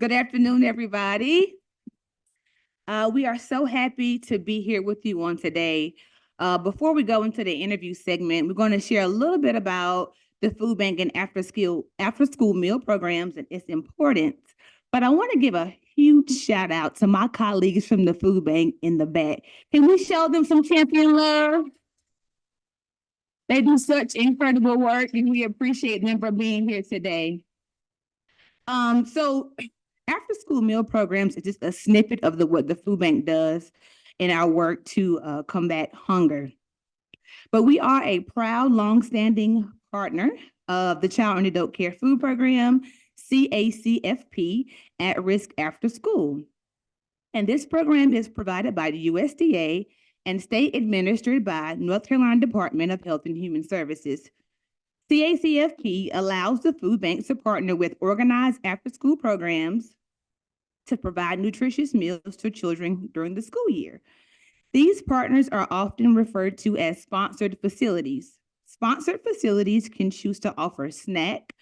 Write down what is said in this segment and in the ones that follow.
Good afternoon, everybody. We are so happy to be here with you on today. Before we go into the interview segment, we're going to share a little bit about the food bank and after school meal programs and its importance. But I want to give a huge shout out to my colleagues from the food bank in the back. Can we show them some champion love? They do such incredible work, and we appreciate them for being here today. So after school meal programs is just a snippet of what the food bank does in our work to combat hunger. But we are a proud, longstanding partner of the Child and Adult Care Food Program, CACFP, at risk after school. And this program is provided by the USDA and state administered by North Carolina Department of Health and Human Services. CACFP allows the food banks to partner with organized after-school programs to provide nutritious meals to children during the school year. These partners are often referred to as sponsored facilities. Sponsored facilities can choose to offer snack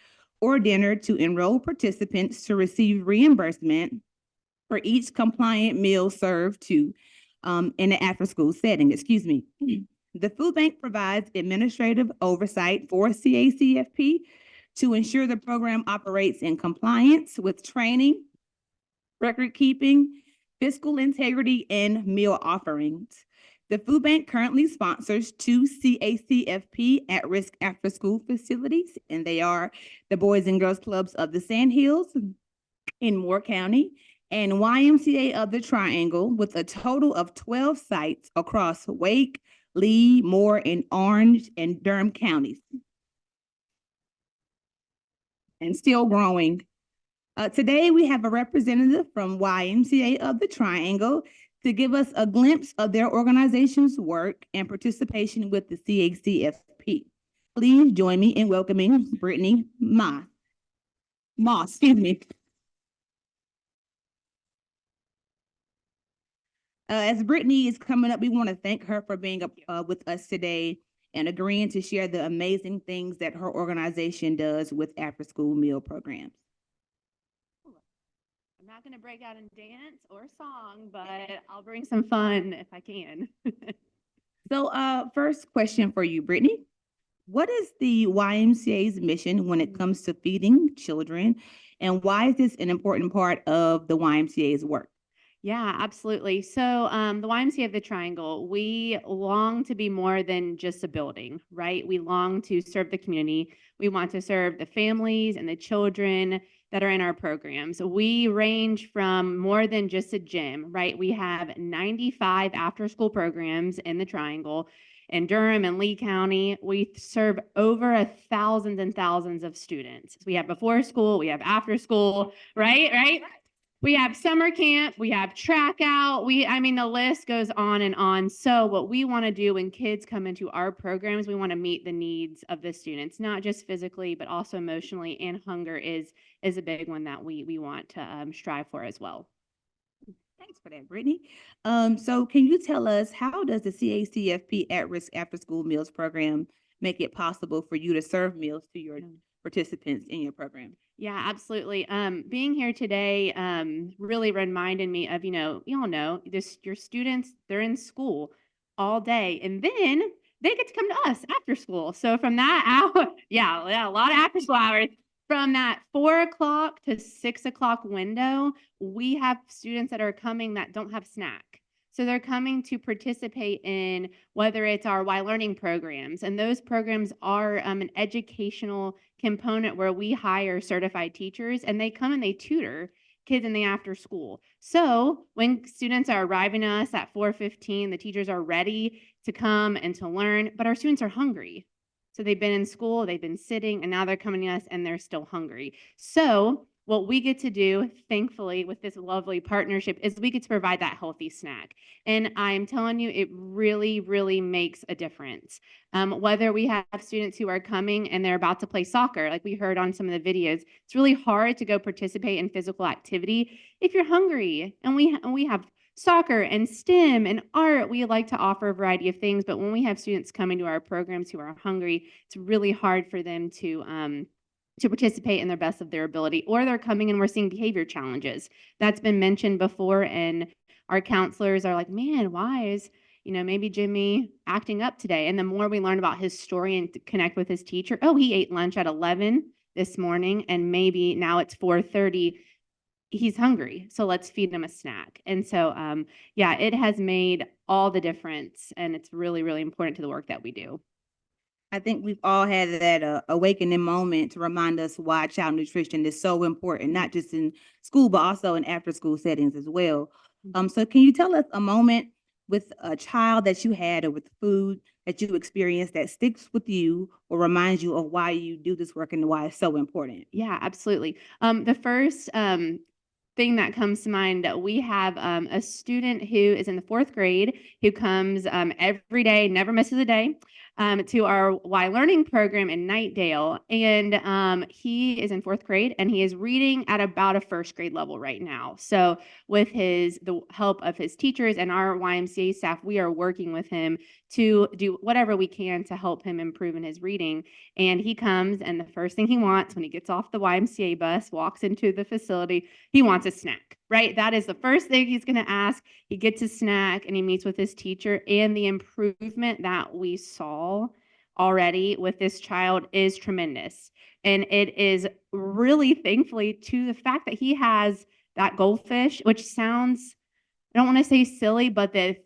or dinner to enrolled participants to receive reimbursement for each compliant meal served to in an after-school setting. The food bank provides administrative oversight for CACFP to ensure the program operates in compliance with training, record keeping, fiscal integrity, and meal offerings. The food bank currently sponsors 2 CACFP at-risk after-school facilities, and they are the Boys and Girls Clubs of the Sandhills in Moore County and YMCA of the Triangle, with a total of 12 sites across Wake, Lee, Moore, and Orange and Durham counties, and still growing. Today, we have a representative from YMCA of the Triangle to give us a glimpse of their organization's work and participation with the CACFP. Please join me in welcoming Brittany Maass. As Brittany is coming up, we want to thank her for being with us today and agreeing to share the amazing things that her organization does with after-school meal programs. I'm not going to break out in dance or song, but I'll bring some fun if I can. So first question for you, Brittany. What is the YMCA's mission when it comes to feeding children, and why is this an important part of the YMCA's work? Yeah, absolutely. So the YMCA of the Triangle, we long to be more than just a building, right? We long to serve the community. We want to serve the families and the children that are in our programs. We range from more than just a gym, right? We have 95 after-school programs in the Triangle. In Durham and Lee County, we serve over 1,000 and thousands of students. We have before school, we have after school, right? We have summer camp, we have track out, the list goes on and on. So what we want to do when kids come into our programs, we want to meet the needs of the students, not just physically, but also emotionally, and hunger is a big one that we want to strive for as well. Thanks for that, Brittany. So can you tell us, how does the CACFP at-risk after-school meals program make it possible for you to serve meals to your participants in your program? Yeah, absolutely. Being here today really reminded me of, you all know, your students, they're in school all day, and then they get to come to us after school. So from that hour, yeah, a lot of after school hours. From that 4 o'clock to 6 o'clock window, we have students that are coming that don't have snack. So they're coming to participate in whether it's our Y Learning programs, and those programs are an educational component where we hire certified teachers, and they come and they tutor kids in the after school. So when students are arriving to us at 4:15, the teachers are ready to come and to learn, but our students are hungry. So they've been in school, they've been sitting, and now they're coming to us and they're still hungry. So what we get to do, thankfully, with this lovely partnership is we get to provide that healthy snack. And I'm telling you, it really, really makes a difference. Whether we have students who are coming and they're about to play soccer, like we heard on some of the videos, it's really hard to go participate in physical activity if you're hungry. And we have soccer and STEM and art. We like to offer a variety of things, but when we have students coming to our programs who are hungry, it's really hard for them to to participate in their best of their ability, or they're coming and we're seeing behavior challenges. That's been mentioned before, and our counselors are like, man, why is, maybe Jimmy acting up today? And the more we learn about his story and connect with his teacher, oh, he ate lunch at 11 this morning, and maybe now it's 4:30. He's hungry, so let's feed him a snack. And so, yeah, it has made all the difference, and it's really, really important to the work that we do. I think we've all had that awakening moment to remind us why child nutrition is so important, not just in school, but also in after school settings as well. So can you tell us a moment with a child that you had or with food that you experienced that sticks with you or reminds you of why you do this work and why it's so important? Yeah, absolutely. The first thing that comes to mind, we have a student who is in the 4th grade who comes every day, never misses a day, to our Y Learning program in Nightdale. And he is in 4th grade and he is reading at about a 1st grade level right now. So with the help of his teachers and our YMCA staff, we are working with him to do whatever we can to help him improve in his reading. And he comes, and the first thing he wants when he gets off the YMCA bus, walks into the facility, he wants a snack, right? That is the first thing he's going to ask. He gets a snack and he meets with his teacher, and the improvement that we saw already with this child is tremendous. And it is really thankfully to the fact that he has that goldfish, which sounds, I don't want to say silly, but the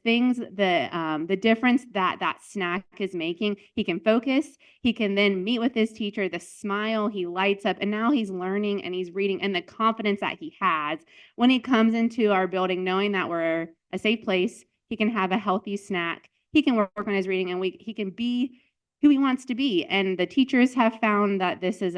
difference that snack is making, he can focus, he can then meet with his teacher, the smile, he lights up, and now he's learning and he's reading, and the confidence that he has when he comes into our building, knowing that we're a safe place, he can have a healthy snack, he can work on his reading, and he can be who he wants to be. And the teachers have found that this is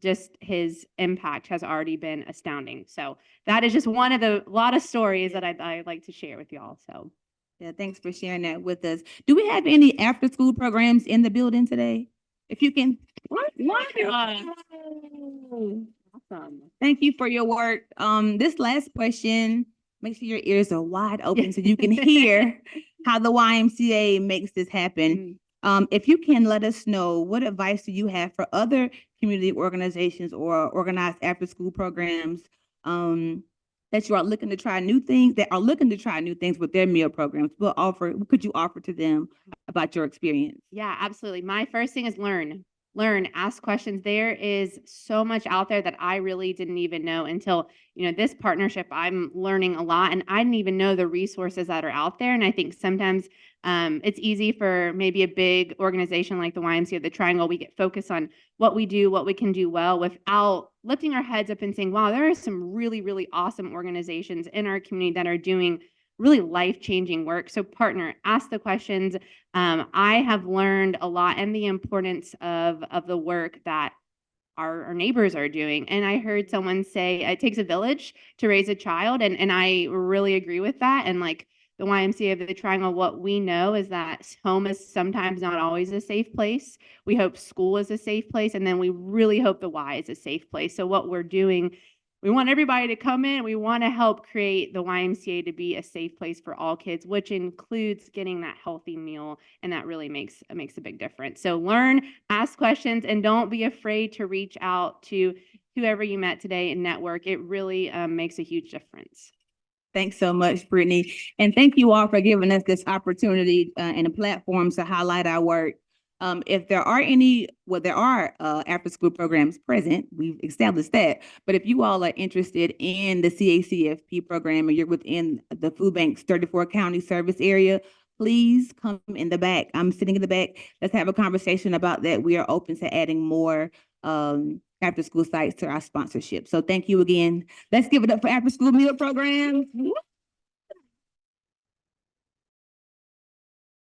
just his impact has already been astounding. So that is just one of the lot of stories that I'd like to share with y'all. So yeah, thanks for sharing that with us. Do we have any after school programs in the building today? If you can. Awesome. Thank you for your work. This last question, make sure your ears are wide open so you can hear how the YMCA makes this happen. If you can let us know, what advice do you have for other community organizations or organized after school programs that you are looking to try new things, with their meal programs? What could you offer to them about your experience? Yeah, absolutely. My first thing is learn, ask questions. There is so much out there that I really didn't even know until, this partnership. I'm learning a lot, and I didn't even know the resources that are out there. And I think sometimes it's easy for maybe a big organization like the YMCA or the Triangle. We get focused on what we do, what we can do well, without lifting our heads up and saying, wow, there are some really, really awesome organizations in our community that are doing really life-changing work. So partner, ask the questions. I have learned a lot, and the importance of the work that our neighbors are doing. And I heard someone say it takes a village to raise a child. And I really agree with that. And like the YMCA of the Triangle, what we know is that home is sometimes not always a safe place. We hope school is a safe place. And then we really hope the Y is a safe place. So what we're doing, we want everybody to come in. We want to help create the YMCA to be a safe place for all kids, which includes getting that healthy meal. And that really makes a big difference. So learn, ask questions, and don't be afraid to reach out to whoever you met today and network. It really makes a huge difference. Thanks so much, Brittany. And thank you all for giving us this opportunity and a platform to highlight our work. If there are there are after school programs present, we've established that. But if you all are interested in the CACFP program and you're within the food bank's 34 county service area, please come in the back. I'm sitting in the back. Let's have a conversation about that. We are open to adding more after school sites to our sponsorship. So thank you again. Let's give it up for after school meal programs.